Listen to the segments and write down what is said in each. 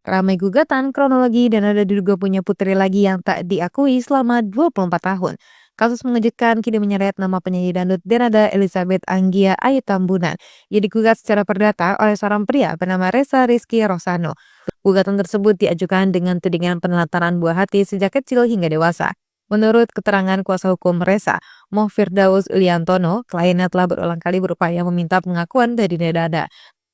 Ramai gugatan, kronologi, dan ada diduga punya putri lagi yang tak diakui selama 24 tahun. Kasus mengejutkan kini menyeret nama penyanyi dangdut Denada Elizabeth Anggia Ayu Tambunan. Ia digugat secara perdata oleh seorang pria bernama Reza Rizky Rosano. Gugatan tersebut diajukan dengan tudingan penelantaran buah hati sejak kecil hingga dewasa. Menurut keterangan kuasa hukum Reza, Moh Firdaus Iliantono, kliennya telah berulang kali berupaya meminta pengakuan dari Denada.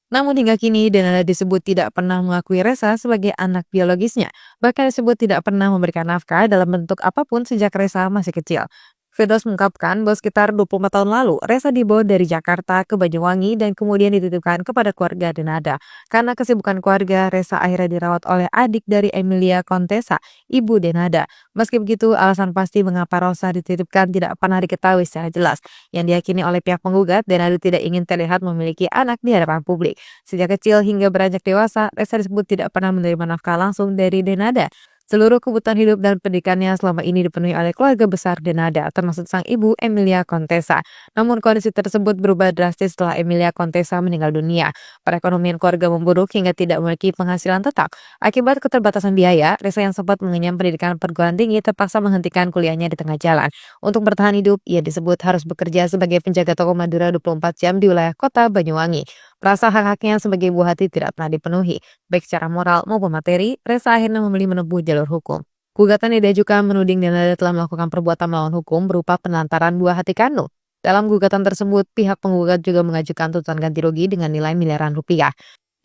Namun hingga kini Denada disebut tidak pernah mengakui Reza sebagai anak biologisnya. Bahkan disebut tidak pernah memberikan nafkah dalam bentuk apapun sejak Reza masih kecil. Firdaus mengungkapkan bahwa sekitar 24 tahun lalu, Reza dibawa dari Jakarta ke Banyuwangi dan kemudian dititipkan kepada keluarga Denada. Karena kesibukan keluarga, Reza akhirnya dirawat oleh adik dari Emilia Contessa, ibu Denada. Meski begitu, alasan pasti mengapa Rosa dititipkan tidak pernah diketahui secara jelas. Yang diyakini oleh pihak penggugat, Denada tidak ingin terlihat memiliki anak di hadapan publik. Sejak kecil hingga beranjak dewasa, Reza disebut tidak pernah menerima nafkah langsung dari Denada. Seluruh kebutuhan hidup dan pendidikannya selama ini dipenuhi oleh keluarga besar Denada, termasuk sang ibu Emilia Contessa. Namun kondisi tersebut berubah drastis setelah Emilia Contessa meninggal dunia. Perekonomian keluarga memburuk hingga tidak memiliki penghasilan tetap. Akibat keterbatasan biaya, Reza yang sempat mengenyam pendidikan perguruan tinggi terpaksa menghentikan kuliahnya di tengah jalan. Untuk bertahan hidup, ia disebut harus bekerja sebagai penjaga toko Madura 24 jam di wilayah kota Banyuwangi. Merasa hak-haknya sebagai buah hati tidak pernah dipenuhi, baik secara moral maupun materi, Reza akhirnya memilih menempuh jalur hukum. Gugatan yang diajukan menuding Denada telah melakukan perbuatan melawan hukum berupa penelantaran buah hati kandung. Dalam gugatan tersebut, pihak penggugat juga mengajukan tuntutan ganti rugi dengan nilai miliaran rupiah.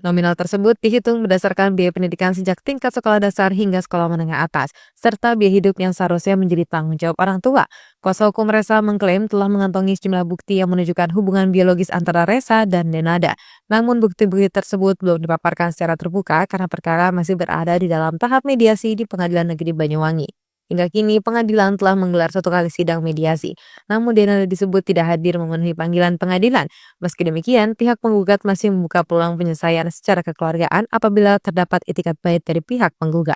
Nominal tersebut dihitung berdasarkan biaya pendidikan sejak tingkat sekolah dasar hingga sekolah menengah atas, serta biaya hidup yang seharusnya menjadi tanggung jawab orang tua. Kuasa hukum Reza mengklaim telah mengantongi sejumlah bukti yang menunjukkan hubungan biologis antara Reza dan Denada. Namun bukti-bukti tersebut belum dipaparkan secara terbuka karena perkara masih berada di dalam tahap mediasi di Pengadilan Negeri Banyuwangi. Hingga kini pengadilan telah menggelar satu kali sidang mediasi. Namun Denada disebut tidak hadir memenuhi panggilan pengadilan. Meski demikian, pihak penggugat masih membuka peluang penyelesaian secara kekeluargaan apabila terdapat itikat baik dari pihak penggugat.